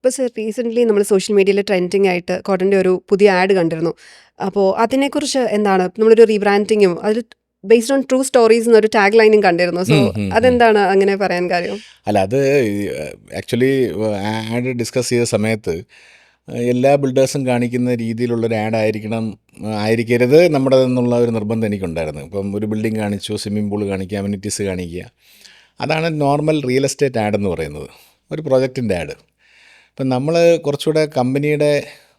ഇപ്പോൾ sir recently നമ്മൾ social മീഡിയയിൽ ട്രെൻഡിങ് ആയിട്ട് കോട്ടൻ്റെ ഒരു പുതിയ ആഡ് കണ്ടിരുന്നു. അപ്പോൾ അതിനെക്കുറിച്ച് എന്താണ് നമ്മളൊരു റീബ്രാൻഡിങ്ങും അതിൽ ബേസ്ഡ് ഓൺ ട്രൂ സ്റ്റോറീസ് എന്നൊരു ടാഗ് ലൈനും കണ്ടിരുന്നു. സോ അതെന്താണ് അങ്ങനെ പറയാൻ കാര്യം? അല്ല, അത് ആക്ച്വലി ആഡ് ഡിസ്കസ് ചെയ്ത സമയത്ത് എല്ലാ ബിൽഡേഴ്സും കാണിക്കുന്ന രീതിയിലുള്ളൊരു ആഡ് ആയിരിക്കരുത് നമ്മുടെ എന്നുള്ള ഒരു നിർബന്ധം എനിക്കുണ്ടായിരുന്നു. ഇപ്പം ഒരു ബിൽഡിംഗ് കാണിച്ചു, സ്വിമ്മിംഗ് പൂൾ കാണിക്കുക, അമ്യൂണിറ്റീസ് കാണിക്കുക, അതാണ് നോർമൽ റിയൽ എസ്റ്റേറ്റ് ആഡ് എന്ന് പറയുന്നത്, ഒരു പ്രോജക്റ്റിൻ്റെ ആഡ്. ഇപ്പം നമ്മൾ കുറച്ചുകൂടെ കമ്പനിയുടെ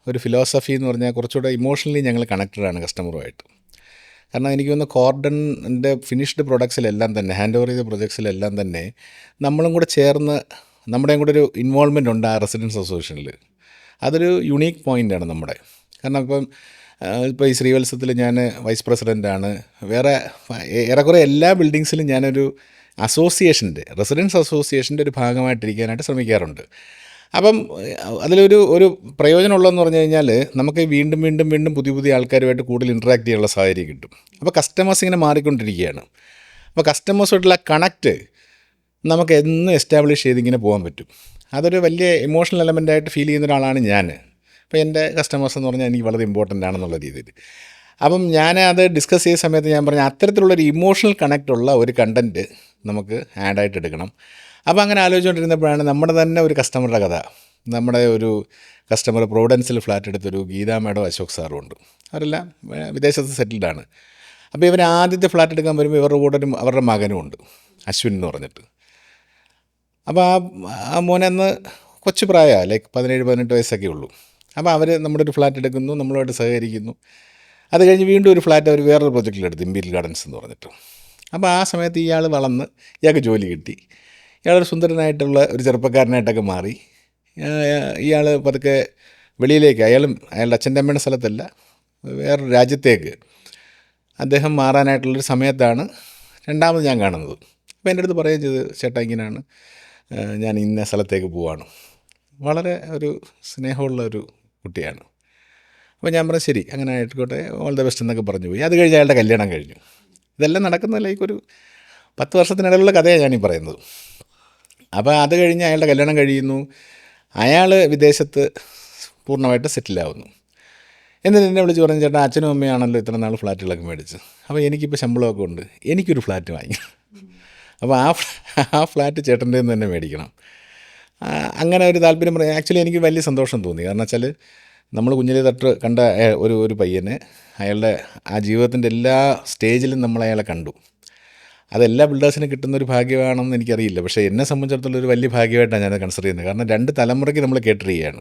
ഒരു ഫിലോസഫി എന്ന് പറഞ്ഞാൽ കുറച്ചുകൂടെ ഇമോഷണലി ഞങ്ങൾ കണക്റ്റഡാണ് കസ്റ്റമറുമായിട്ട്. കാരണം എനിക്ക് തോന്നുന്നു കോർഡൻ്റെ ഫിനിഷ്ഡ് പ്രൊഡക്ട്സിലെല്ലാം തന്നെ, ഹാൻഡ് ഓവർ ചെയ്ത പ്രൊജക്ട്സിലെല്ലാം തന്നെ നമ്മളും കൂടെ ചേർന്ന് നമ്മുടെയും കൂടെ ഒരു ഇൻവോൾവ്മെൻ്റ് ഉണ്ട് ആ റെസിഡൻസ് അസോസിയേഷനിൽ. അതൊരു യുണീക്ക് പോയിൻ്റാണ് നമ്മുടെ. കാരണം ഇപ്പം ഇപ്പോൾ ഈ ശ്രീവത്സത്തിൽ ഞാൻ വൈസ് പ്രസിഡൻ്റാണ്. വേറെ ഏറെക്കുറെ എല്ലാ ബിൽഡിങ്സിലും ഞാനൊരു റെസിഡൻസ് അസോസിയേഷൻ്റെ ഒരു ഭാഗമായിട്ടിരിക്കാനായിട്ട് ശ്രമിക്കാറുണ്ട്. അപ്പം അതിലൊരു പ്രയോജനമുള്ളതെന്ന് പറഞ്ഞു കഴിഞ്ഞാൽ നമുക്ക് വീണ്ടും വീണ്ടും വീണ്ടും പുതിയ പുതിയ ആൾക്കാരുമായിട്ട് കൂടുതൽ ഇൻട്രാക്ട് ചെയ്യാനുള്ള സാഹചര്യം കിട്ടും. അപ്പോൾ കസ്റ്റമേഴ്സ് ഇങ്ങനെ മാറിക്കൊണ്ടിരിക്കുകയാണ്. അപ്പോൾ കസ്റ്റമേഴ്സുമായിട്ടുള്ള കണക്റ്റ് നമുക്ക് എന്നും എസ്റ്റാബ്ലിഷ് ചെയ്തിങ്ങനെ പോകാൻ പറ്റും. അതൊരു വലിയ ഇമോഷണൽ എലമെൻ്റായിട്ട് ഫീൽ ചെയ്യുന്ന ഒരാളാണ് ഞാൻ. അപ്പോൾ എൻ്റെ കസ്റ്റമേഴ്സ് എന്ന് പറഞ്ഞാൽ എനിക്ക് വളരെ ഇമ്പോർട്ടൻ്റ് ആണെന്നുള്ള രീതിയിൽ. അപ്പം ഞാൻ അത് ഡിസ്കസ് ചെയ്ത സമയത്ത് ഞാൻ പറഞ്ഞ അത്തരത്തിലുള്ളൊരു ഇമോഷണൽ കണക്റ്റുള്ള ഒരു കണ്ടൻറ്റ് നമുക്ക് ആഡായിട്ട് എടുക്കണം. അപ്പോൾ അങ്ങനെ ആലോചിച്ചുകൊണ്ടിരുന്നപ്പോഴാണ് നമ്മുടെ തന്നെ ഒരു കസ്റ്റമറുടെ കഥ. നമ്മുടെ ഒരു കസ്റ്റമർ പ്രോവിഡൻസിൽ ഫ്ലാറ്റ് എടുത്തൊരു ഗീതാ മാഡം, അശോക് സാറും ഉണ്ട്. അവരെല്ലാം വിദേശത്ത് സെറ്റിൽഡാണ്. അപ്പോൾ ഇവർ ആദ്യത്തെ ഫ്ലാറ്റ് എടുക്കാൻ വരുമ്പോൾ ഇവരുടെ കൂടെ അവരുടെ മകനും ഉണ്ട്, അശ്വിൻ എന്ന് പറഞ്ഞിട്ട്. അപ്പോൾ ആ മോനെന്ന് കൊച്ചു പ്രായമാണ്, ലൈക്ക് 17-18 വയസ്സൊക്കെ ഉള്ളൂ. അപ്പോൾ അവർ നമ്മുടെ ഒരു ഫ്ലാറ്റ് എടുക്കുന്നു, നമ്മളുമായിട്ട് സഹകരിക്കുന്നു. അത് കഴിഞ്ഞ് വീണ്ടും ഒരു ഫ്ലാറ്റ് അവർ വേറൊരു പ്രൊജക്റ്റിലെടുത്തു, ഇമ്പീരിയൽ ഗാർഡൻസ് എന്ന് പറഞ്ഞിട്ട്. അപ്പോൾ ആ സമയത്ത് ഇയാൾ വളർന്ന് ഇയാൾക്ക് ജോലി കിട്ടി. ഇയാളൊരു സുന്ദരനായിട്ടുള്ള ഒരു ചെറുപ്പക്കാരനായിട്ടൊക്കെ മാറി. ഇയാൾ പതുക്കെ വെളിയിലേക്ക്, അയാളുടെ അച്ഛൻ്റെ അമ്മയുടെ സ്ഥലത്തല്ല, വേറൊരു രാജ്യത്തേക്ക് അദ്ദേഹം മാറാനായിട്ടുള്ളൊരു സമയത്താണ് രണ്ടാമത് ഞാൻ കാണുന്നത്. അപ്പോൾ എൻ്റെ അടുത്ത് പറയുകയും ചെയ്ത്, ചേട്ടാ ഇങ്ങനെയാണ്, ഞാൻ ഇന്ന സ്ഥലത്തേക്ക് പോവാണ്. വളരെ ഒരു സ്നേഹമുള്ള ഒരു കുട്ടിയാണ്. അപ്പോൾ ഞാൻ പറഞ്ഞു ശരി, അങ്ങനെ ആയിക്കോട്ടെ, ഓൾ ദ ബെസ്റ്റ് എന്നൊക്കെ പറഞ്ഞു പോയി. അത് കഴിഞ്ഞ് അയാളുടെ കല്യാണം കഴിഞ്ഞു. ഇതെല്ലാം നടക്കുന്ന ലൈക്ക് ഒരു 10 വർഷത്തിനിടയിലുള്ള കഥയാണ് ഞാനീ പറയുന്നത്. അപ്പോൾ അത് കഴിഞ്ഞ് അയാളുടെ കല്യാണം കഴിയുന്നു. അയാൾ വിദേശത്ത് പൂർണ്ണമായിട്ട് സെറ്റിലാവുന്നു. എന്നിട്ട് എന്നെ വിളിച്ച് പറഞ്ഞു, ചേട്ടാ അച്ഛനും അമ്മയാണല്ലോ ഇത്ര നാൾ ഫ്ലാറ്റുകളൊക്കെ മേടിച്ച്, അപ്പോൾ എനിക്കിപ്പോൾ ശമ്പളമൊക്കെ ഉണ്ട്, എനിക്കൊരു ഫ്ലാറ്റ് വാങ്ങി. അപ്പോൾ ആ ഫ്ലാറ്റ് ചേട്ടൻ്റെ തന്നെ മേടിക്കണം. അങ്ങനെ ഒരു താല്പര്യം പറയാം. ആക്ച്വലി എനിക്ക് വലിയ സന്തോഷം തോന്നി. കാരണം വെച്ചാൽ നമ്മൾ കുഞ്ഞിലെ തൊട്ട് കണ്ട ഒരു പയ്യനെ, അയാളുടെ ആ ജീവിതത്തിൻ്റെ എല്ലാ സ്റ്റേജിലും നമ്മൾ അയാളെ കണ്ടു. അതെല്ലാ ബിൽഡേഴ്സിനും കിട്ടുന്നൊരു ഭാഗ്യമാണെന്ന് എനിക്കറിയില്ല. പക്ഷേ എന്നെ സംബന്ധിച്ചിടത്തോളം ഒരു വലിയ ഭാഗ്യമായിട്ടാണ് ഞാനത് കൺസിഡർ ചെയ്യുന്നത്. കാരണം 2 തലമുറയ്ക്ക് നമ്മൾ കേട്ടർ ചെയ്യുകയാണ്.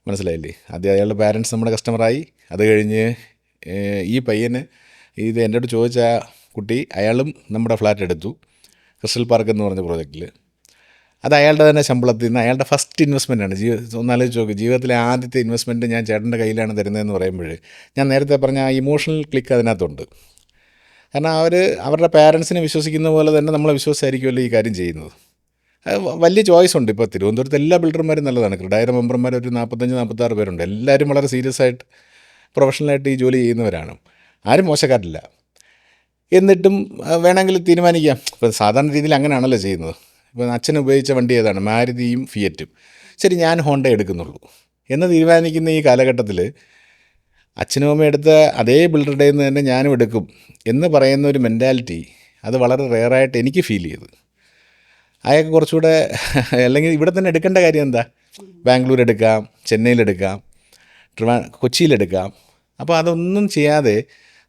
മനസ്സിലായില്ലേ? ആദ്യം അയാളുടെ പാരൻസ് നമ്മുടെ കസ്റ്റമറായി. അത് കഴിഞ്ഞ് ഈ പയ്യന്, ഇത് എൻ്റെ അടുത്ത് ചോദിച്ച കുട്ടി, അയാളും നമ്മുടെ ഫ്ലാറ്റ് എടുത്തു ക്രിസ്റ്റൽ പാർക്ക് എന്ന് പറഞ്ഞ പ്രോജക്റ്റിൽ. അത് അയാളുടെ തന്നെ ശമ്പളത്തിൽ നിന്ന്, അയാളുടെ ഫസ്റ്റ് ഇൻവെസ്റ്റ്മെൻറ്റാണ്. ഒന്നാലോചിച്ച് നോക്ക്, ജീവിതത്തിലെ ആദ്യത്തെ ഇൻവെസ്റ്റ്മെൻറ്റ് ഞാൻ ചേട്ടൻ്റെ കയ്യിലാണ് തരുന്നതെന്ന് പറയുമ്പോൾ ഞാൻ നേരത്തെ പറഞ്ഞ ആ ഇമോഷണൽ ക്ലിക്ക് അതിനകത്തുണ്ട്. കാരണം അവരുടെ പാരൻസിനെ വിശ്വസിക്കുന്ന പോലെ തന്നെ നമ്മളെ വിശ്വസിച്ചായിരിക്കുമല്ലോ ഈ കാര്യം ചെയ്യുന്നത്. വലിയ ചോയ്സ് ഉണ്ട്. ഇപ്പോൾ തിരുവനന്തപുരത്ത് എല്ലാ ബിൽഡർമാരും നല്ലതാണ്. ക്രെഡായിരം മെമ്പർമാർ ഒരു 45-46 പേരുണ്ട്. എല്ലാവരും വളരെ സീരിയസ് ആയിട്ട് പ്രൊഫഷണലായിട്ട് ഈ ജോലി ചെയ്യുന്നവരാണ്. ആരും മോശക്കാരില്ല. എന്നിട്ടും വേണമെങ്കിൽ തീരുമാനിക്കാം. ഇപ്പോൾ സാധാരണ രീതിയിൽ അങ്ങനെയാണല്ലോ ചെയ്യുന്നത്. ഇപ്പോൾ അച്ഛൻ ഉപയോഗിച്ച വണ്ടി ഏതാണ്? മാരുതിയും ഫിയറ്റും. ശരി, ഞാൻ ഹോണ്ട എടുക്കുന്നുള്ളൂ എന്ന് തീരുമാനിക്കുന്ന ഈ കാലഘട്ടത്തിൽ അച്ഛനും അമ്മയും എടുത്ത അതേ ബിൽഡറുടെ നിന്ന് തന്നെ ഞാനും എടുക്കും എന്ന് പറയുന്ന ഒരു മെൻറ്റാലിറ്റി, അത് വളരെ റെയറായിട്ട് എനിക്ക് ഫീൽ ചെയ്തു. അയാൾക്ക് കുറച്ചുകൂടെ, അല്ലെങ്കിൽ ഇവിടെ തന്നെ എടുക്കേണ്ട കാര്യം എന്താ? ബാംഗ്ലൂർ എടുക്കാം, ചെന്നൈയിലെടുക്കാം, കൊച്ചിയിലെടുക്കാം. അപ്പോൾ അതൊന്നും ചെയ്യാതെ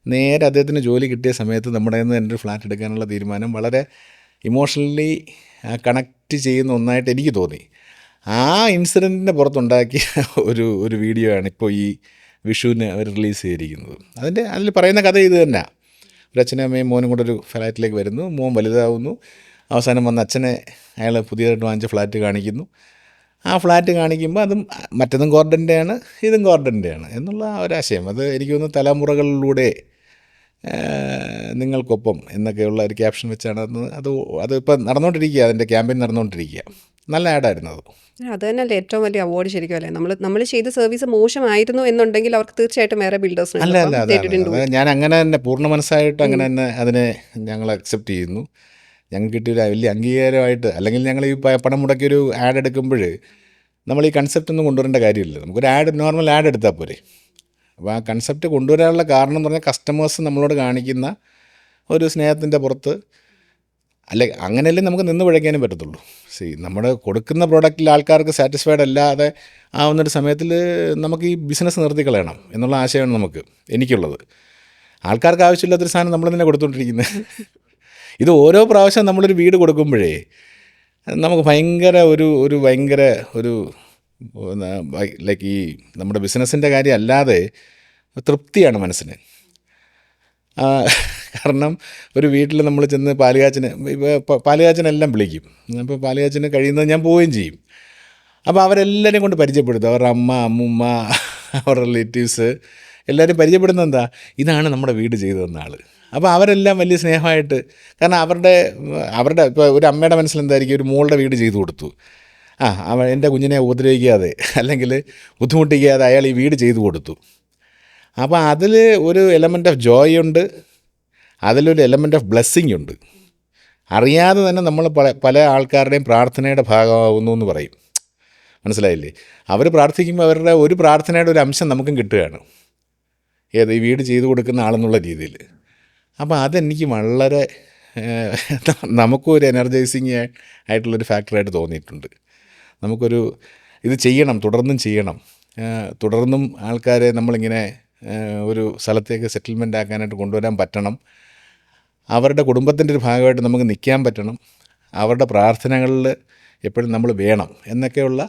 നേരെ അദ്ദേഹത്തിന് ജോലി കിട്ടിയ സമയത്ത് നമ്മുടെ നിന്ന് എൻ്റെ ഒരു ഫ്ലാറ്റ് എടുക്കാനുള്ള തീരുമാനം വളരെ ഇമോഷണലി കണക്റ്റ് ചെയ്യുന്ന ഒന്നായിട്ട് എനിക്ക് തോന്നി. ആ ഇൻസിഡൻറ്റിൻ്റെ പുറത്തുണ്ടാക്കിയ ഒരു വീഡിയോ ആണ് ഇപ്പോൾ ഈ വിഷുവിന് അവർ റിലീസ് ചെയ്തിരിക്കുന്നത്. അതിൽ പറയുന്ന കഥ ഇത് തന്നെ. ഒരു അച്ഛനും അമ്മയും മോനും കൂടെ ഒരു ഫ്ലാറ്റിലേക്ക് വരുന്നു. മോൻ വലുതാവുന്നു. അവസാനം വന്ന് അച്ഛനെ അയാൾ പുതിയതായിട്ട് വാങ്ങിച്ച ഫ്ലാറ്റ് കാണിക്കുന്നു. ആ ഫ്ലാറ്റ് കാണിക്കുമ്പോൾ അതും മറ്റതും കോർഡൻ്റെയാണ്, ഇതും കോർഡൻ്റെയാണ് എന്നുള്ള ആ ഒരാശയം. അത് എനിക്ക് തോന്നുന്നു തലമുറകളിലൂടെ നിങ്ങൾക്കൊപ്പം എന്നൊക്കെയുള്ള ഒരു ക്യാപ്ഷൻ വെച്ചാണ് അതിപ്പോൾ നടന്നുകൊണ്ടിരിക്കുക. അതിൻ്റെ ക്യാമ്പയിൻ നടന്നുകൊണ്ടിരിക്കുക. നല്ല ആഡായിരുന്നു അത്. അത് തന്നെയല്ലേ ഏറ്റവും വലിയ അവാർഡ് ശരിക്കും അല്ലേ? നമ്മൾ ചെയ്ത സർവീസ് മോശമായിരുന്നു എന്നുണ്ടെങ്കിൽ അവർക്ക് തീർച്ചയായിട്ടും വേറെ ബിൽഡേഴ്സ് അല്ല ഞാൻ അങ്ങനെ തന്നെ പൂർണ്ണ മനസ്സായിട്ട് അങ്ങനെ തന്നെ അതിനെ ഞങ്ങൾ അക്സെപ്റ്റ് ചെയ്യുന്നു. ഞങ്ങൾക്ക് കിട്ടിയൊരു വലിയ അംഗീകാരമായിട്ട്, അല്ലെങ്കിൽ ഞങ്ങൾ ഈ പണം മുടക്കിയൊരു ആഡ് എടുക്കുമ്പോൾ നമ്മൾ ഈ കൺസെപ്റ്റ് ഒന്നും കൊണ്ടുവരേണ്ട കാര്യമില്ല. നമുക്കൊരു നോർമൽ ആഡ് എടുത്താൽ പോരെ. അപ്പോൾ ആ കൺസെപ്റ്റ് കൊണ്ടുവരാനുള്ള കാരണം എന്ന് പറഞ്ഞാൽ കസ്റ്റമേഴ്സ് നമ്മളോട് കാണിക്കുന്ന ഒരു സ്നേഹത്തിൻ്റെ പുറത്ത്, അല്ലെ അങ്ങനെയല്ലേ നമുക്ക് നിന്ന് പിഴയ്ക്കാനും പറ്റത്തുള്ളൂ. നമ്മൾ കൊടുക്കുന്ന പ്രോഡക്റ്റിൽ ആൾക്കാർക്ക് സാറ്റിസ്ഫൈഡ് അല്ലാതെ ആവുന്നൊരു സമയത്തിൽ നമുക്ക് ഈ ബിസിനസ് നിർത്തിക്കളയണം എന്നുള്ള ആശയമാണ് എനിക്കുള്ളത്. ആൾക്കാർക്ക് ആവശ്യമില്ലാത്തൊരു സാധനം നമ്മൾ തന്നെ കൊടുത്തുകൊണ്ടിരിക്കുന്നത്. ഇത് ഓരോ പ്രാവശ്യം നമ്മളൊരു വീട് കൊടുക്കുമ്പോഴേ നമുക്ക് ഭയങ്കര ഒരു ലൈക്ക് ഈ നമ്മുടെ ബിസിനസ്സിൻ്റെ കാര്യം അല്ലാതെ തൃപ്തിയാണ് മനസ്സിന്. കാരണം ഒരു വീട്ടിൽ നമ്മൾ ചെന്ന് പാലുകാച്ചനെല്ലാം വിളിക്കും. അപ്പോൾ പാലുകാച്ചന് കഴിയുന്നത് ഞാൻ പോവുകയും ചെയ്യും. അപ്പോൾ അവരെല്ലാവരെയും കൊണ്ട് പരിചയപ്പെടുത്തും. അവരുടെ അമ്മൂമ്മ, അവരുടെ റിലേറ്റീവ്സ് എല്ലാവരും പരിചയപ്പെടുന്നത് എന്താ, ഇതാണ് നമ്മുടെ വീട് ചെയ്തു തന്ന ആൾ. അപ്പോൾ അവരെല്ലാം വലിയ സ്നേഹമായിട്ട്, കാരണം അവരുടെ ഇപ്പോൾ ഒരു അമ്മയുടെ മനസ്സിലെന്തായിരിക്കും, ഒരു മോളുടെ വീട് ചെയ്തു കൊടുത്തു, എൻ്റെ കുഞ്ഞിനെ ഉപദ്രവിക്കാതെ അല്ലെങ്കിൽ ബുദ്ധിമുട്ടിക്കാതെ അയാൾ ഈ വീട് ചെയ്തു കൊടുത്തു. അപ്പോൾ അതിൽ ഒരു എലമെൻ്റ് ഓഫ് ജോയ് ഉണ്ട്, അതിലൊരു എലമെൻ്റ് ഓഫ് ബ്ലെസ്സിങ് ഉണ്ട്. അറിയാതെ തന്നെ നമ്മൾ പല ആൾക്കാരുടെയും പ്രാർത്ഥനയുടെ ഭാഗമാകുന്നു എന്ന് പറയും. മനസ്സിലായില്ലേ? അവർ പ്രാർത്ഥിക്കുമ്പോൾ അവരുടെ ഒരു പ്രാർത്ഥനയുടെ ഒരു അംശം നമുക്കും കിട്ടുകയാണ്, ഈ വീട് ചെയ്തു കൊടുക്കുന്ന ആളെന്നുള്ള രീതിയിൽ. അപ്പോൾ അതെനിക്ക് വളരെ നമുക്കും ഒരു എനർജൈസിങ് ആയിട്ടുള്ളൊരു ഫാക്ടറായിട്ട് തോന്നിയിട്ടുണ്ട്. ഇത് ചെയ്യണം, തുടർന്നും ആൾക്കാരെ നമ്മളിങ്ങനെ ഒരു സ്ഥലത്തേക്ക് സെറ്റിൽമെൻ്റ് ആക്കാനായിട്ട് കൊണ്ടുവരാൻ പറ്റണം. അവരുടെ കുടുംബത്തിൻ്റെ ഒരു ഭാഗമായിട്ട് നമുക്ക് നിൽക്കാൻ പറ്റണം. അവരുടെ പ്രാർത്ഥനകളിൽ എപ്പോഴും നമ്മൾ വേണം എന്നൊക്കെയുള്ള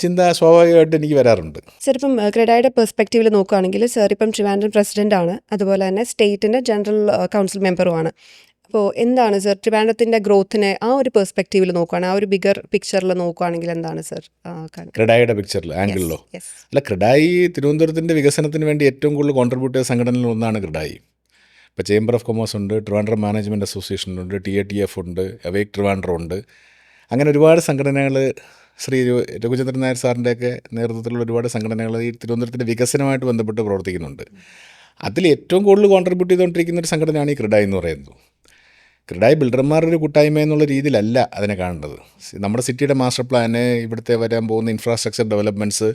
ചിന്ത സ്വാഭാവികമായിട്ട് എനിക്ക് വരാറുണ്ട്. സർ, ഇപ്പം ക്രെഡായുടെ പെർസ്പെക്റ്റീവിൽ നോക്കുകയാണെങ്കിൽ സർ ഇപ്പം ട്രിവാൻഡ്രം പ്രസിഡൻ്റാണ്, അതുപോലെ തന്നെ സ്റ്റേറ്റിൻ്റെ ജനറൽ കൗൺസിൽ മെമ്പറുമാണ്. അപ്പോൾ എന്താണ് സർ ട്രിവാൻഡ്രത്തിൻ്റെ ഗ്രോത്തിനെ ആ ഒരു പെർസ്പെക്റ്റീവിൽ നോക്കുകയാണെങ്കിൽ, ആ ഒരു ബിഗർ പിക്ചറിൽ നോക്കുകയാണെങ്കിൽ എന്താണ് സർ ക്രെഡായുടെ ആംഗിളിലോ? അല്ല, ക്രെഡായി തിരുവനന്തപുരത്തിൻ്റെ വികസനത്തിന് വേണ്ടി ഏറ്റവും കൂടുതൽ കോൺട്രിബ്യൂട്ട് ചെയ്ത സംഘടനകളിൽ ഒന്നാണ് ക്രെഡായി. ഇപ്പോൾ ചേംബർ ഓഫ് കൊമേഴ്സ് ഉണ്ട്, ട്രിവാൻഡ്രം മാനേജ്മെൻറ്റ് അസോസിയേഷൻ ഉണ്ട്, TATF ഉണ്ട്, അവേക്ക് ട്രിവാൻഡ്രം ഉണ്ട്. അങ്ങനെ ഒരുപാട് സംഘടനകൾ, ശ്രീ രഘുചന്ദ്രൻ നായർ സാറിൻ്റെയൊക്കെ നേതൃത്വത്തിലുള്ള ഒരുപാട് സംഘടനകൾ ഈ തിരുവനന്തപുരത്തിൻ്റെ വികസനമായിട്ട് ബന്ധപ്പെട്ട് പ്രവർത്തിക്കുന്നുണ്ട്. അതിൽ ഏറ്റവും കൂടുതൽ കോൺട്രിബ്യൂട്ട് ചെയ്തുകൊണ്ടിരിക്കുന്ന ഒരു സംഘടനയാണ് ഈ ക്രെഡായി എന്ന് പറയുന്നത്. ക്രെഡായി ബിൽഡർമാരുടെ ഒരു കൂട്ടായ്മ എന്നുള്ള രീതിയിലല്ല അതിനെ കാണേണ്ടത്. നമ്മുടെ സിറ്റിയുടെ മാസ്റ്റർ പ്ലാന്, ഇവിടുത്തെ വരാൻ പോകുന്ന ഇൻഫ്രാസ്ട്രക്ചർ ഡെവലപ്മെൻറ്റ്സ്,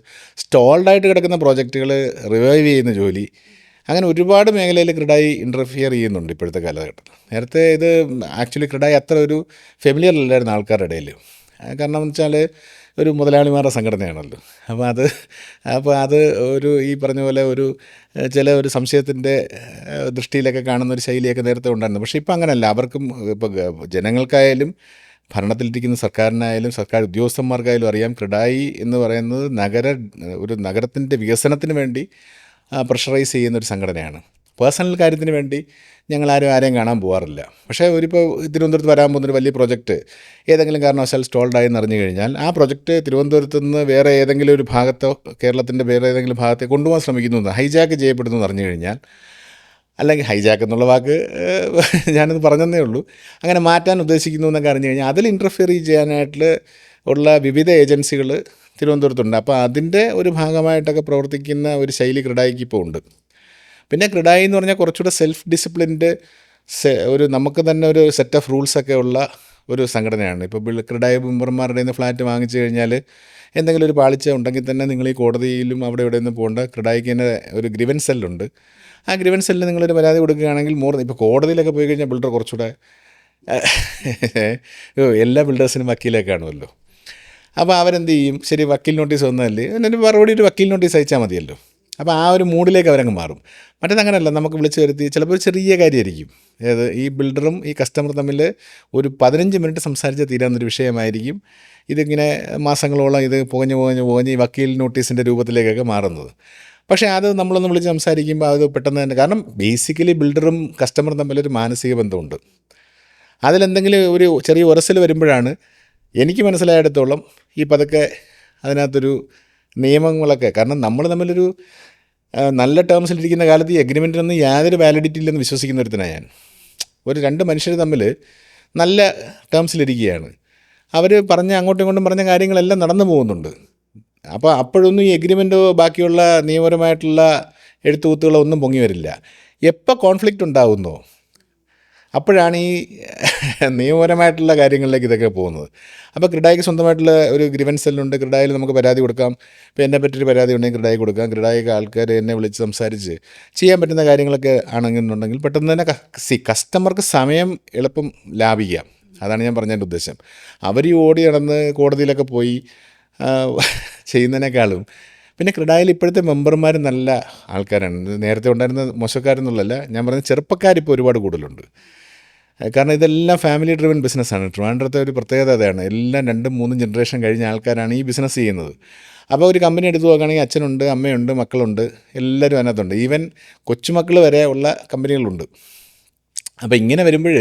സ്റ്റോൾഡായിട്ട് കിടക്കുന്ന പ്രോജക്റ്റുകൾ റിവൈവ് ചെയ്യുന്ന ജോലി, അങ്ങനെ ഒരുപാട് മേഖലയിൽ ക്രെഡായി ഇൻ്റർഫിയർ ചെയ്യുന്നുണ്ട് ഇപ്പോഴത്തെ കാലഘട്ടത്തിൽ. നേരത്തെ ഇത് ആക്ച്വലി ക്രെഡായി അത്ര ഒരു ഫെമിലിയർ അല്ലായിരുന്നു ആൾക്കാരുടെ ഇടയിൽ. കാരണം എന്ന് വെച്ചാൽ ഒരു മുതലാളിമാരുടെ സംഘടനയാണല്ലോ. അപ്പോൾ അത് ഒരു ഈ പറഞ്ഞ പോലെ ഒരു സംശയത്തിൻ്റെ ദൃഷ്ടിയിലൊക്കെ കാണുന്നൊരു ശൈലിയൊക്കെ നേരത്തെ ഉണ്ടായിരുന്നു. പക്ഷേ ഇപ്പോൾ അങ്ങനെയല്ല. അവർക്കും ഇപ്പോൾ ജനങ്ങൾക്കായാലും ഭരണത്തിലിരിക്കുന്ന സർക്കാരിനായാലും സർക്കാർ ഉദ്യോഗസ്ഥന്മാർക്കായാലും അറിയാം, ക്രെഡായി എന്ന് പറയുന്നത് ഒരു നഗരത്തിൻ്റെ വികസനത്തിന് വേണ്ടി പ്രഷറൈസ് ചെയ്യുന്നൊരു സംഘടനയാണ്. പേഴ്സണൽ കാര്യത്തിന് വേണ്ടി ആരെയും കാണാൻ പോകാറില്ല. പക്ഷേ ഇപ്പോൾ തിരുവനന്തപുരത്ത് വരാൻ പോകുന്നൊരു വലിയ പ്രൊജക്റ്റ് ഏതെങ്കിലും കാരണവശാൽ സ്റ്റോൾഡായി എന്നറിഞ്ഞു കഴിഞ്ഞാൽ ആ പ്രൊജക്റ്റ് തിരുവനന്തപുരത്ത് നിന്ന് വേറെ ഏതെങ്കിലും ഒരു ഭാഗത്തോ കേരളത്തിൻ്റെ വേറെ ഏതെങ്കിലും ഭാഗത്തെ കൊണ്ടുപോകാൻ ശ്രമിക്കുന്നു, ഹൈജാക്ക് ചെയ്യപ്പെടുന്നു എന്നറിഞ്ഞു കഴിഞ്ഞാൽ, അല്ലെങ്കിൽ ഹൈജാക്ക് എന്നുള്ള വാക്ക് ഞാനത് പറഞ്ഞതേ ഉള്ളൂ, അങ്ങനെ മാറ്റാൻ ഉദ്ദേശിക്കുന്നു എന്നൊക്കെ അറിഞ്ഞു കഴിഞ്ഞാൽ അതിൽ ഇൻ്റർഫിയർ ചെയ്യാനായിട്ട് ഉള്ള വിവിധ ഏജൻസികൾ തിരുവനന്തപുരത്തുണ്ട്. അപ്പോൾ അതിൻ്റെ ഒരു ഭാഗമായിട്ടൊക്കെ പ്രവർത്തിക്കുന്ന ഒരു ശൈലി ക്രെഡായിക്ക് ഇപ്പോൾ ഉണ്ട്. പിന്നെ ക്രെഡായി എന്ന് പറഞ്ഞാൽ കുറച്ചുകൂടെ സെൽഫ് ഡിസിപ്ലിൻഡ്, നമുക്ക് തന്നെ ഒരു സെറ്റ് ഓഫ് റൂൾസൊക്കെ ഉള്ള ഒരു സംഘടനയാണ്. ഇപ്പോൾ ക്രെഡായി മെമ്പർമാരുടെ നിന്ന് ഫ്ലാറ്റ് വാങ്ങിച്ചു കഴിഞ്ഞാൽ എന്തെങ്കിലും ഒരു പാളിച്ച ഉണ്ടെങ്കിൽ തന്നെ നിങ്ങൾ ഈ കോടതിയിലും അവിടെ ഇവിടെ നിന്ന് പോകേണ്ട, ക്രെഡായിക്ക് തന്നെ ഒരു ഗ്രിവൻസ് സെല്ലുണ്ട്. ആ ഗ്രിവൻസ് സെല്ലിൽ നിങ്ങളൊരു പരാതി കൊടുക്കുകയാണെങ്കിൽ ഇപ്പോൾ കോടതിയിലൊക്കെ പോയി കഴിഞ്ഞാൽ ബിൽഡർ കുറച്ചുകൂടെ എല്ലാ ബിൽഡേഴ്സിനും വക്കീലൊക്കെ കാണുമല്ലോ. അപ്പോൾ അവരെന്ത് ചെയ്യും, ശരി വക്കീൽ നോട്ടീസ് വന്നതല്ലേ, എന്നിട്ട് മറുപടി ഒരു വക്കീൽ നോട്ടീസ് അയച്ചാൽ മതിയല്ലോ. അപ്പോൾ ആ ഒരു മൂഡിലേക്ക് അവരങ്ങ് മാറും. മറ്റേതങ്ങനെയല്ല, നമുക്ക് വിളിച്ച് വരുത്തി ചിലപ്പോൾ ഒരു ചെറിയ കാര്യമായിരിക്കും, ഈ ബിൽഡറും ഈ കസ്റ്റമർ തമ്മിൽ ഒരു 15 മിനിറ്റ് സംസാരിച്ചാൽ തീരാവുന്നൊരു വിഷയമായിരിക്കും. ഇതിങ്ങനെ മാസങ്ങളോളം ഇത് പുകഞ്ഞ് ഈ വക്കീൽ നോട്ടീസിൻ്റെ രൂപത്തിലേക്കൊക്കെ മാറുന്നത്. പക്ഷേ അത് നമ്മളൊന്ന് വിളിച്ച് സംസാരിക്കുമ്പോൾ അത് പെട്ടെന്ന് തന്നെ, കാരണം ബേസിക്കലി ബിൽഡറും കസ്റ്റമറും തമ്മിലൊരു മാനസിക ബന്ധമുണ്ട്. അതിലെന്തെങ്കിലും ഒരു ചെറിയ ഉരസൽ വരുമ്പോഴാണ് എനിക്ക് മനസ്സിലായിടത്തോളം ഈ പതുക്കെ അതിനകത്തൊരു നിയമങ്ങളൊക്കെ, കാരണം നമ്മൾ തമ്മിലൊരു നല്ല ടേംസിലിരിക്കുന്ന കാലത്ത് ഈ എഗ്രിമെൻറ്റിനൊന്നും യാതൊരു വാലിഡിറ്റി ഇല്ലെന്ന് വിശ്വസിക്കുന്ന ഒരുത്തനാണ് ഞാൻ. രണ്ട് മനുഷ്യർ തമ്മിൽ നല്ല ടേംസിലിരിക്കുകയാണ്, അവർ അങ്ങോട്ടും ഇങ്ങോട്ടും പറഞ്ഞ കാര്യങ്ങളെല്ലാം നടന്നു പോകുന്നുണ്ട്. അപ്പോൾ അപ്പോഴൊന്നും ഈ എഗ്രിമെൻറ്റോ ബാക്കിയുള്ള നിയമപരമായിട്ടുള്ള എഴുത്തുകുത്തുകളോ ഒന്നും പൊങ്ങി വരില്ല. എപ്പോൾ കോൺഫ്ലിക്റ്റ് ഉണ്ടാകുന്നോ അപ്പോഴാണ് ഈ നിയമപരമായിട്ടുള്ള കാര്യങ്ങളിലേക്ക് ഇതൊക്കെ പോകുന്നത്. അപ്പോൾ ക്രിഡായിക്ക് സ്വന്തമായിട്ടുള്ള ഒരു ഗ്രീവൻസ് സെല്ലുണ്ട്. ക്രിഡായിൽ നമുക്ക് പരാതി കൊടുക്കാം. ഇപ്പോൾ എന്നെ പറ്റിയൊരു പരാതി ഉണ്ടെങ്കിൽ ക്രിഡായി കൊടുക്കാം. ക്രിഡായിക്ക് ആൾക്കാർ എന്നെ വിളിച്ച് സംസാരിച്ച് ചെയ്യാൻ പറ്റുന്ന കാര്യങ്ങളൊക്കെ ആണെന്നുണ്ടെങ്കിൽ പെട്ടെന്ന് തന്നെ കസ്റ്റമർക്ക് സമയം എളുപ്പം ലാഭിക്കാം. അതാണ് ഞാൻ പറഞ്ഞതിൻ്റെ ഉദ്ദേശം. അവർ ഈ ഓടി നടന്ന് കോടതിയിലൊക്കെ പോയി ചെയ്യുന്നതിനേക്കാളും പിന്നെ ക്രിഡായിൽ ഇപ്പോഴത്തെ മെമ്പർമാർ നല്ല ആൾക്കാരാണ്. നേരത്തെ ഉണ്ടായിരുന്ന മോശക്കാരെന്നുള്ളതല്ല, ഞാൻ പറഞ്ഞ ചെറുപ്പക്കാരിപ്പോൾ ഒരുപാട് കൂടുതലുണ്ട്. കാരണം ഇതെല്ലാം ഫാമിലി ഡ്രിവൻ ബിസിനസ്സാണ്. ട്രിവാൻഡ്രത്തെ ഒരു പ്രത്യേകത അതാണ്. എല്ലാം 2-3 ജനറേഷൻ കഴിഞ്ഞ ആൾക്കാരാണ് ഈ ബിസിനസ് ചെയ്യുന്നത്. അപ്പോൾ ഒരു കമ്പനി എടുത്ത് നോക്കുകയാണെങ്കിൽ അച്ഛനുണ്ട്, അമ്മയുണ്ട്, മക്കളുണ്ട്, എല്ലാവരും അതിനകത്തുണ്ട്. ഈവൻ കൊച്ചുമക്കൾ വരെ ഉള്ള കമ്പനികളുണ്ട്. അപ്പോൾ ഇങ്ങനെ വരുമ്പോൾ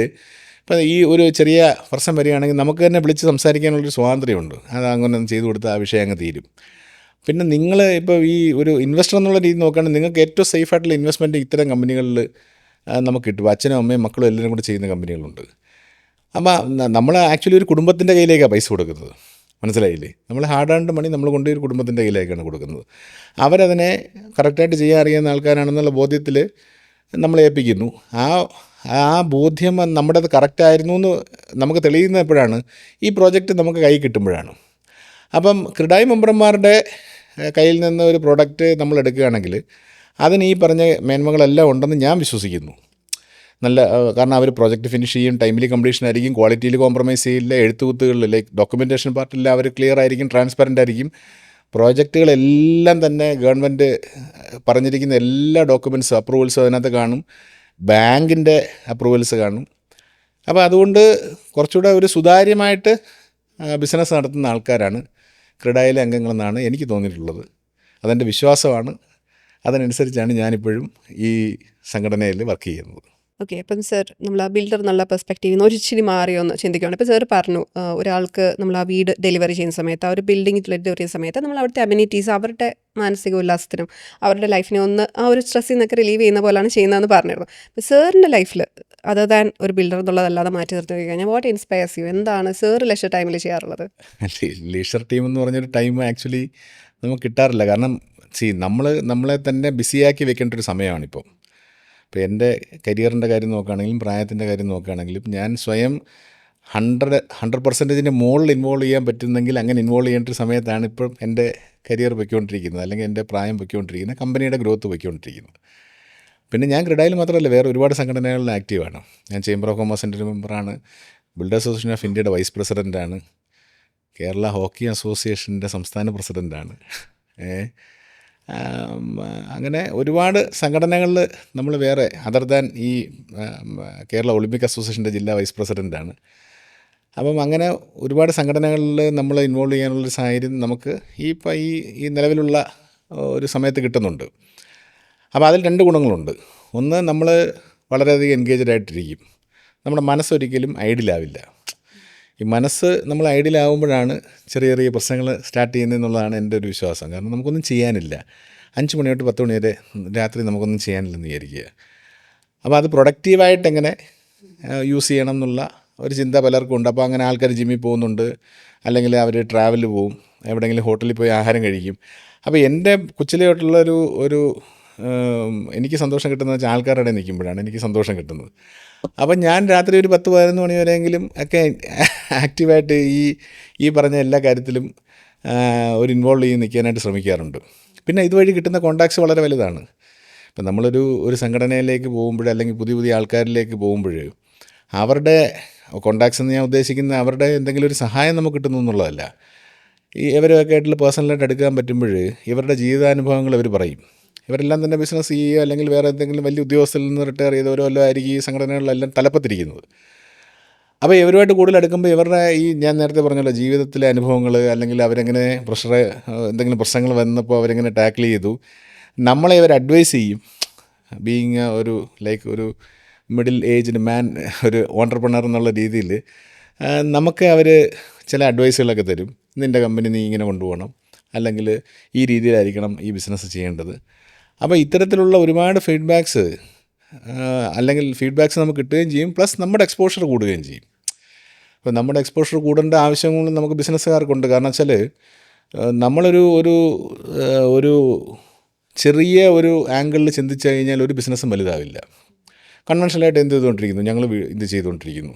ഇപ്പോൾ ഈ ഒരു ചെറിയ പ്രശ്നം വരികയാണെങ്കിൽ നമുക്ക് തന്നെ വിളിച്ച് സംസാരിക്കാനുള്ളൊരു സ്വാതന്ത്ര്യമുണ്ട്. അത് അങ്ങനെ ഒന്ന് ചെയ്തു കൊടുത്താൽ ആ വിഷയം അങ്ങ് തീരും. പിന്നെ നിങ്ങൾ ഇപ്പോൾ ഈ ഒരു ഇൻവെസ്റ്റർ എന്നുള്ള രീതി നോക്കുകയാണെങ്കിൽ നിങ്ങൾക്ക് ഏറ്റവും സേഫായിട്ടുള്ള ഇൻവെസ്റ്റ്മെൻറ്റ് ഇത്തരം കമ്പനികളിൽ നമുക്ക് കിട്ടും. അച്ഛനും അമ്മയും മക്കളും എല്ലാവരും കൂടെ ചെയ്യുന്ന കമ്പനികളുണ്ട്. അപ്പോൾ നമ്മൾ ആക്ച്വലി ഒരു കുടുംബത്തിൻ്റെ കയ്യിലേക്കാണ് പൈസ കൊടുക്കുന്നത്. മനസ്സിലായില്ലേ? നമ്മൾ ഹാർഡ് ഏൺഡ് മണി നമ്മൾ കൊണ്ടുപോയി ഒരു കുടുംബത്തിൻ്റെ കയ്യിലേക്കാണ് കൊടുക്കുന്നത്. അവരതിനെ കറക്റ്റായിട്ട് ചെയ്യാൻ അറിയുന്ന ആൾക്കാരാണെന്നുള്ള ബോധ്യത്തിൽ നമ്മൾ ഏൽപ്പിക്കുന്നു. ആ ബോധ്യം നമ്മുടേത് കറക്റ്റായിരുന്നു എന്ന് നമുക്ക് തെളിയുന്ന എപ്പോഴാണ്? ഈ പ്രോജക്റ്റ് നമുക്ക് കൈ കിട്ടുമ്പോഴാണ്. അപ്പം ക്രിഡായി മെമ്പർമാരുടെ കയ്യിൽ നിന്ന് ഒരു പ്രോഡക്റ്റ് നമ്മൾ എടുക്കുകയാണെങ്കിൽ അതിന് ഈ പറഞ്ഞ മേന്മകളെല്ലാം ഉണ്ടെന്ന് ഞാൻ വിശ്വസിക്കുന്നു. കാരണം അവർ പ്രോജക്റ്റ് ഫിനിഷ് ചെയ്യും, ടൈംലി കംപ്ലീഷൻ ആയിരിക്കും, ക്വാളിറ്റിയിൽ കോംപ്രമൈസ് ചെയ്യില്ല, എഴുത്തുകുത്തുകളിൽ ലൈക്ക് ഡോക്യുമെൻറ്റേഷൻ പാർട്ടിൽ അവർ ക്ലിയർ ആയിരിക്കും, ട്രാൻസ്പെറൻ്റ് ആയിരിക്കും. പ്രോജക്റ്റുകളെല്ലാം തന്നെ ഗവൺമെൻറ് പറഞ്ഞിരിക്കുന്ന എല്ലാ ഡോക്യുമെൻറ്റ്സും അപ്രൂവൽസും അതിനകത്ത് കാണും, ബാങ്കിൻ്റെ അപ്രൂവൽസ് കാണും. അപ്പോൾ അതുകൊണ്ട് കുറച്ചുകൂടെ ഒരു സുതാര്യമായിട്ട് ബിസിനസ് നടത്തുന്ന ആൾക്കാരാണ് ക്രിഡായിലെ അംഗങ്ങളെന്നാണ് എനിക്ക് തോന്നിയിട്ടുള്ളത്. അതെൻ്റെ വിശ്വാസമാണ്. അതിനനുസരിച്ചാണ് ഞാനിപ്പോഴും ഈ സംഘടനയിൽ വർക്ക് ചെയ്യുന്നത്. ഓക്കെ. അപ്പം സർ, നമ്മൾ ആ ബിൽഡർ എന്നുള്ള പെർസ്പെക്റ്റീവിൽ നിന്ന് ഒരിച്ചിരി മാറിയൊന്ന് ചിന്തിക്കുകയാണ്. ഇപ്പോൾ സാർ പറഞ്ഞു ഒരാൾക്ക് നമ്മൾ ആ വീട് ഡെലിവറി ചെയ്യുന്ന സമയത്ത്, ആ ഒരു ബിൽഡിംഗ് ഡെലിവറി ചെയ്യുന്ന സമയത്ത് നമ്മൾ അവിടുത്തെ അമ്യൂണിറ്റീസ് അവരുടെ മാനസിക ഉല്ലാസത്തിനും അവരുടെ ലൈഫിനെ ഒന്ന് ആ ഒരു സ്ട്രെസ്സിൽ നിന്നൊക്കെ റിലീവ് ചെയ്യുന്ന പോലെയാണ് ചെയ്യുന്നതെന്ന് പറഞ്ഞിരുന്നു. അപ്പോൾ സാറിൻ്റെ ലൈഫിൽ അതർ ദാൻ ഒരു ബിൽഡർ എന്നുള്ളതല്ലാതെ മാറ്റി നിർത്തി കഴിഞ്ഞാൽ വാട്ട് ഇൻസ്പയർസ് യു? എന്താണ് സാർ ലെഷർ ടൈമിൽ ചെയ്യാറുള്ളത്? ലീഷർ ടൈം എന്ന് പറഞ്ഞൊരു ടൈം ആക്ച്വലി നമുക്ക് കിട്ടാറില്ല. കാരണം നമ്മളെ തന്നെ ബിസിയാക്കി വെക്കേണ്ട ഒരു സമയമാണിപ്പോൾ. ഇപ്പോൾ എൻ്റെ കരിയറിൻ്റെ കാര്യം നോക്കുകയാണെങ്കിലും പ്രായത്തിൻ്റെ കാര്യം നോക്കുകയാണെങ്കിലും ഞാൻ സ്വയം 100% മുകളിൽ ഇൻവോൾവ് ചെയ്യാൻ പറ്റുന്നെങ്കിൽ അങ്ങനെ ഇൻവോൾവ് ചെയ്യേണ്ട ഒരു സമയത്താണ് ഇപ്പം എൻ്റെ കരിയർ പൊയ്ക്കൊണ്ടിരിക്കുന്നത്, അല്ലെങ്കിൽ എൻ്റെ പ്രായം പൊയ്ക്കൊണ്ടിരിക്കുന്നത്, കമ്പനിയുടെ ഗ്രോത്ത് പൊയ്ക്കൊണ്ടിരിക്കുന്നത്. പിന്നെ ഞാൻ ക്രിഡായിൽ മാത്രമല്ല, വേറെ ഒരുപാട് സംഘടനകളിൽ ആക്റ്റീവാണ്. ഞാൻ ചേംബർ ഓഫ് കൊമേഴ്സിൻ്റെ ഒരു മെമ്പറാണ്, ബിൽഡേഴ്സ് അസോസിയേഷൻ ഓഫ് ഇന്ത്യയുടെ വൈസ് പ്രസിഡൻ്റാണ്, കേരള ഹോക്കി അസോസിയേഷൻ്റെ സംസ്ഥാന പ്രസിഡൻ്റാണ്. അങ്ങനെ ഒരുപാട് സംഘടനകളിൽ നമ്മൾ വേറെ അതർ ദാൻ ഈ കേരള ഒളിമ്പിക് അസോസിയേഷൻ്റെ ജില്ലാ വൈസ് പ്രസിഡൻ്റാണ്. അപ്പം അങ്ങനെ ഒരുപാട് സംഘടനകളിൽ നമ്മൾ ഇൻവോൾവ് ചെയ്യാനുള്ളൊരു സാഹചര്യം നമുക്ക് ഈ നിലവിലുള്ള ഒരു സമയത്ത് കിട്ടുന്നുണ്ട്. അപ്പോൾ അതിൽ 2 ഗുണങ്ങളുണ്ട്. ഒന്ന്, നമ്മൾ വളരെയധികം എൻഗേജ്ഡ് ആയിട്ടിരിക്കും. നമ്മുടെ മനസ്സൊരിക്കലും ഐഡിലാവില്ല. ഈ മനസ്സ് നമ്മൾ ഐഡിയലാവുമ്പോഴാണ് ചെറിയ ചെറിയ പ്രശ്നങ്ങൾ സ്റ്റാർട്ട് ചെയ്യുന്നതെന്നുള്ളതാണ് എൻ്റെ ഒരു വിശ്വാസം. കാരണം നമുക്കൊന്നും ചെയ്യാനില്ല. 5 മണി തൊട്ട് 10 മണി വരെ രാത്രി നമുക്കൊന്നും ചെയ്യാനില്ലെന്ന് വിചാരിക്കുക. അപ്പോൾ അത് പ്രൊഡക്റ്റീവായിട്ട് എങ്ങനെ യൂസ് ചെയ്യണം എന്നുള്ള ഒരു ചിന്ത പലർക്കും ഉണ്ട്. അപ്പോൾ അങ്ങനെ ആൾക്കാർ ജിമ്മിൽ പോകുന്നുണ്ട്, അല്ലെങ്കിൽ അവർ ട്രാവലിൽ പോവും, എവിടെയെങ്കിലും ഹോട്ടലിൽ പോയി ആഹാരം കഴിക്കും. അപ്പോൾ എൻ്റെ കൊച്ചിലെ തൊട്ടുള്ള ഒരു എനിക്ക് സന്തോഷം കിട്ടുന്നത് വെച്ചാൽ ആൾക്കാരുടെ ഇടയിൽ നിൽക്കുമ്പോഴാണ് എനിക്ക് സന്തോഷം കിട്ടുന്നത്. അപ്പം ഞാൻ രാത്രി ഒരു 10-11 മണി വരെയെങ്കിലും ഒക്കെ ആക്റ്റീവായിട്ട് ഈ പറഞ്ഞ എല്ലാ കാര്യത്തിലും ഒരു ഇൻവോൾവ് ചെയ്ത് നിൽക്കാനായിട്ട് ശ്രമിക്കാറുണ്ട്. പിന്നെ ഇതുവഴി കിട്ടുന്ന കോണ്ടാക്ട്സ് വളരെ വലുതാണ്. ഇപ്പം നമ്മളൊരു സംഘടനയിലേക്ക് പോകുമ്പോൾ, അല്ലെങ്കിൽ പുതിയ ആൾക്കാരിലേക്ക് പോകുമ്പോൾ അവരുടെ കോണ്ടാക്ട്സ് എന്ന് ഞാൻ ഉദ്ദേശിക്കുന്നത് അവരുടെ എന്തെങ്കിലും ഒരു സഹായം നമുക്ക് കിട്ടുന്നു എന്നുള്ളതല്ല. ഇവരൊക്കെ ആയിട്ടുള്ള പേഴ്സണലായിട്ട് എടുക്കാൻ പറ്റുമ്പോൾ ഇവരുടെ ജീവിതാനുഭവങ്ങൾ ഇവർ പറയും. ഇവരെല്ലാം തന്നെ ബിസിനസ് ചെയ്യുകയോ അല്ലെങ്കിൽ വേറെ എന്തെങ്കിലും വലിയ ഉദ്യോഗസ്ഥരിൽ നിന്ന് റിട്ടയർ ചെയ്തവരോ വല്ലതും ആയിരിക്കും ഈ സംഘടനകളിലെല്ലാം തലപ്പത്തിരിക്കുന്നത്. അപ്പോൾ ഇവരുമായിട്ട് കൂടുതൽ അടുക്കുമ്പോൾ ഇവരുടെ ഞാൻ നേരത്തെ പറഞ്ഞല്ലോ ജീവിതത്തിലെ അനുഭവങ്ങൾ, അല്ലെങ്കിൽ അവരെങ്ങനെ എന്തെങ്കിലും പ്രശ്നങ്ങൾ വന്നപ്പോൾ അവരെങ്ങനെ ടാക്കിൾ ചെയ്തു, നമ്മളെ ഇവർ അഡ്വൈസ് ചെയ്യും. ബീയിങ് ഒരു മിഡിൽ ഏജ്ഡ് മാൻ, ഒരു ഓൺട്രപ്രണർ എന്നുള്ള രീതിയിൽ നമുക്ക് അവർ ചില അഡ്വൈസുകളൊക്കെ തരും. നിൻ്റെ കമ്പനി നീ ഇങ്ങനെ കൊണ്ടുപോകണം, അല്ലെങ്കിൽ ഈ രീതിയിലായിരിക്കണം ഈ ബിസിനസ് ചെയ്യേണ്ടത്. അപ്പോൾ ഇത്തരത്തിലുള്ള ഒരുപാട് ഫീഡ്ബാക്ക്സ് നമുക്ക് കിട്ടുകയും ചെയ്യും. പ്ലസ് നമ്മുടെ എക്സ്പോഷർ കൂടുകയും ചെയ്യും. അപ്പോൾ നമ്മുടെ എക്സ്പോഷർ കൂടേണ്ട ആവശ്യങ്ങളും നമുക്ക് ബിസിനസ്സുകാർക്കുണ്ട്. കാരണം വെച്ചാൽ നമ്മളൊരു ചെറിയ ഒരു ആംഗിളിൽ ചിന്തിച്ചു കഴിഞ്ഞാൽ ഒരു ബിസിനസ്സും വലുതാവില്ല. കൺവെൻഷനലായിട്ട് എന്ത് ചെയ്തുകൊണ്ടിരിക്കുന്നു, ഞങ്ങൾ ഇത് ചെയ്തുകൊണ്ടിരിക്കുന്നു,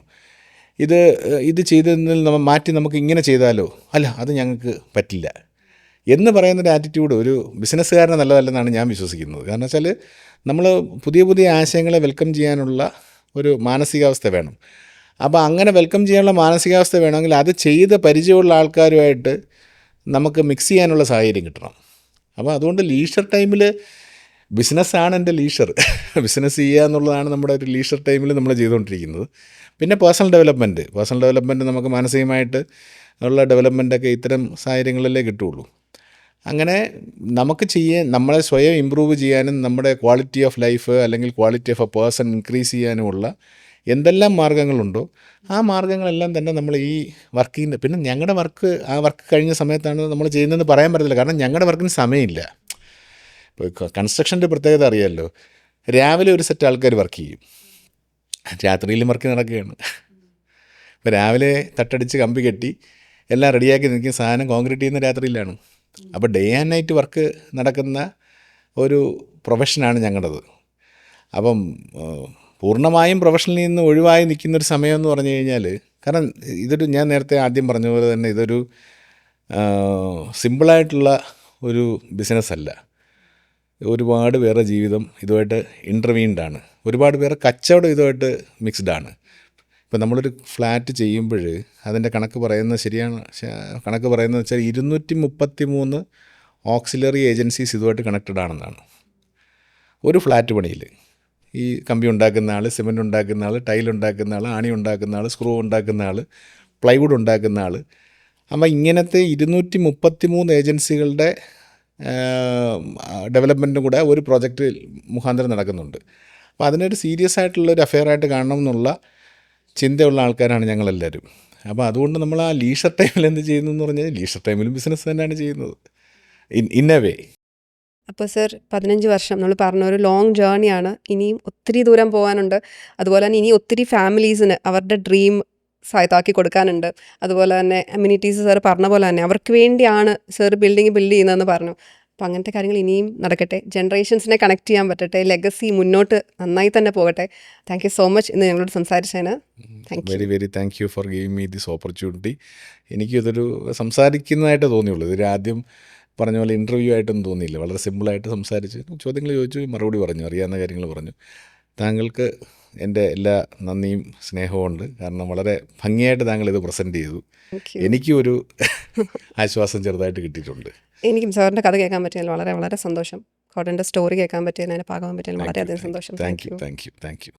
ഇത് ചെയ്തതിൽ മാറ്റി നമുക്ക് ഇങ്ങനെ ചെയ്താലോ, അല്ല അത് ഞങ്ങൾക്ക് പറ്റില്ല എന്ന് പറയുന്നൊരു ആറ്റിറ്റ്യൂഡ് ഒരു ബിസിനസ്സുകാരന് നല്ലതല്ലെന്നാണ് ഞാൻ വിശ്വസിക്കുന്നത്. കാരണം വെച്ചാൽ നമ്മൾ പുതിയ പുതിയ ആശയങ്ങളെ വെൽക്കം ചെയ്യാനുള്ള ഒരു മാനസികാവസ്ഥ വേണം. അപ്പോൾ അങ്ങനെ വെൽക്കം ചെയ്യാനുള്ള മാനസികാവസ്ഥ വേണമെങ്കിൽ അത് ചെയ്ത് പരിചയമുള്ള ആൾക്കാരുമായിട്ട് നമുക്ക് മിക്സ് ചെയ്യാനുള്ള സാഹചര്യം കിട്ടണം. അപ്പോൾ അതുകൊണ്ട് ലീഷർ ടൈമിൽ ബിസിനസ്സാണ് എൻ്റെ ലീഷർ. ബിസിനസ് ചെയ്യുക എന്നുള്ളതാണ് നമ്മുടെ ഒരു ലീഷർ ടൈമിൽ നമ്മൾ ചെയ്തുകൊണ്ടിരിക്കുന്നത്. പിന്നെ പേഴ്സണൽ ഡെവലപ്മെൻറ്റ് നമുക്ക് മാനസികമായിട്ട് ഉള്ള ഡെവലപ്മെൻറ്റൊക്കെ ഇത്തരം സാഹചര്യങ്ങളിലേ കിട്ടുകയുള്ളൂ. അങ്ങനെ നമുക്ക് നമ്മളെ സ്വയം ഇമ്പ്രൂവ് ചെയ്യാനും നമ്മുടെ ക്വാളിറ്റി ഓഫ് ലൈഫ് അല്ലെങ്കിൽ quality of A person increase ചെയ്യാനുമുള്ള എന്തെല്ലാം മാർഗ്ഗങ്ങളുണ്ടോ ആ മാർഗ്ഗങ്ങളെല്ലാം തന്നെ നമ്മൾ ഈ വർക്കിൻ്റെ, പിന്നെ ഞങ്ങളുടെ ആ വർക്ക് കഴിഞ്ഞ സമയത്താണ് നമ്മൾ ചെയ്യുന്നതെന്ന് പറയാൻ പറ്റത്തില്ല. കാരണം ഞങ്ങളുടെ വർക്കിന് സമയമില്ല. ഇപ്പോൾ കൺസ്ട്രക്ഷൻ്റെ പ്രത്യേകത അറിയാമല്ലോ, രാവിലെ ഒരു സെറ്റ് ആൾക്കാർ വർക്ക് ചെയ്യും, രാത്രിയിലും വർക്ക് നടക്കുകയാണ്. ഇപ്പോൾ രാവിലെ തട്ടടിച്ച് കമ്പി കെട്ടി എല്ലാം റെഡിയാക്കി നിൽക്കുന്ന സാധനം കോൺക്രീറ്റ് ചെയ്യുന്ന രാത്രിയിലാണ്. അപ്പോൾ ഡേ ആൻഡ് നൈറ്റ് വർക്ക് നടക്കുന്ന ഒരു പ്രൊഫഷനാണ് ഞങ്ങളുടേത്. അപ്പം പൂർണ്ണമായും പ്രൊഫഷനിൽ നിന്ന് ഒഴിവായി നിൽക്കുന്നൊരു സമയമെന്ന് പറഞ്ഞു കഴിഞ്ഞാൽ, കാരണം ഞാൻ നേരത്തെ ആദ്യം പറഞ്ഞ പോലെ തന്നെ ഇതൊരു സിമ്പിളായിട്ടുള്ള ഒരു ബിസിനസ്സല്ല. ഒരുപാട് പേരുടെ ജീവിതം ഇതുമായിട്ട് ഇൻ്റർവീൻഡാണ്. ഒരുപാട് പേരുടെ കച്ചവടം ഇതുമായിട്ട് മിക്സ്ഡാണ്. ഇപ്പോൾ നമ്മളൊരു ഫ്ലാറ്റ് ചെയ്യുമ്പോൾ അതിൻ്റെ കണക്ക് പറയുന്നത് ശരിയാണ്. കണക്ക് പറയുന്നത് വെച്ചാൽ 233 ഓക്സിലറി ഏജൻസീസ് ഇതുമായിട്ട് കണക്റ്റഡ് ആണെന്നാണ്. ഒരു ഫ്ലാറ്റ് പണിയിൽ ഈ കമ്പി ഉണ്ടാക്കുന്ന ആൾ, സിമൻറ്റ് ഉണ്ടാക്കുന്ന ആൾ, ടൈൽ ഉണ്ടാക്കുന്ന ആൾ, ആണി ഉണ്ടാക്കുന്ന ആൾ, സ്ക്രൂ ഉണ്ടാക്കുന്ന ആൾ, പ്ലൈവുഡ് ഉണ്ടാക്കുന്ന ആൾ. അപ്പോൾ ഇങ്ങനത്തെ 233 ഏജൻസികളുടെ ഡെവലപ്മെൻറ്റും കൂടെ ഒരു പ്രോജക്റ്റ് മുഖാന്തരം നടക്കുന്നുണ്ട്. അപ്പോൾ അതിനൊരു സീരിയസ് ആയിട്ടുള്ളൊരു അഫെയറായിട്ട് കാണണം എന്നുള്ള ചിന്തയുള്ള ആൾക്കാരാണ് ഞങ്ങളെല്ലാവരും. അപ്പോൾ അതുകൊണ്ട് നമ്മൾ ആ ലീഷർ ടൈമിൽ എന്ത് ചെയ്യുന്നു എന്ന് പറഞ്ഞാൽ ലീഷർ ടൈമിലും ബിസിനസ് തന്നെയാണ് ചെയ്യുന്നത് ഇൻ എ വേ. അപ്പോൾ സർ 15 വർഷം നമ്മൾ പറഞ്ഞ ഒരു ലോങ് ജേർണിയാണ്. ഇനിയും ഒത്തിരി ദൂരം പോകാനുണ്ട്. അതുപോലെ തന്നെ ഇനി ഒത്തിരി ഫാമിലീസിന് അവരുടെ ഡ്രീം സാധ്യമാക്കി കൊടുക്കാനുണ്ട്. അതുപോലെ തന്നെ അമ്യൂണിറ്റീസ് സാർ പറഞ്ഞ പോലെ തന്നെ അവർക്ക് വേണ്ടിയാണ് സാർ ബിൽഡ് ചെയ്യുന്നതെന്ന് പറഞ്ഞു. അപ്പോൾ അങ്ങനത്തെ കാര്യങ്ങൾ ഇനിയും നടക്കട്ടെ, ജനറേഷൻസിനെ കണക്ട് ചെയ്യാൻ പറ്റട്ടെ, ലെഗസി മുന്നോട്ട് നന്നായി തന്നെ പോകട്ടെ. താങ്ക് യു സോ മച്ച് ഇന്ന് ഞങ്ങളോട് സംസാരിച്ചതിന്. Very thank you for giving me this opportunity. എനിക്കിതൊരു സംസാരിക്കുന്നതായിട്ട് തോന്നിയുള്ളൂ. ഇതിൽ ആദ്യം പറഞ്ഞ പോലെ ഇൻ്റർവ്യൂ ആയിട്ടൊന്നും തോന്നിയില്ല. വളരെ സിമ്പിളായിട്ട് സംസാരിച്ച് ചോദ്യങ്ങൾ ചോദിച്ചു, മറുപടി പറഞ്ഞു, അറിയാവുന്ന കാര്യങ്ങൾ പറഞ്ഞു. താങ്കൾക്ക് എൻ്റെ എല്ലാ നന്ദിയും സ്നേഹവും ഉണ്ട്. കാരണം വളരെ ഭംഗിയായിട്ട് താങ്കൾ ഇത് പ്രസൻറ്റ് ചെയ്തു. എനിക്കും ഒരു ആശ്വാസം ചെറുതായിട്ട് കിട്ടിയിട്ടുണ്ട്. എനിക്കും സാറിൻ്റെ കഥ കേൾക്കാൻ പറ്റിയാൽ വളരെ വളരെ സന്തോഷം. കോട്ടൻ്റെ സ്റ്റോറി കേൾക്കാൻ പറ്റിയാൽ, അതിനെ പാകാൻ പറ്റിയാൽ വളരെയധികം സന്തോഷം. Thank you.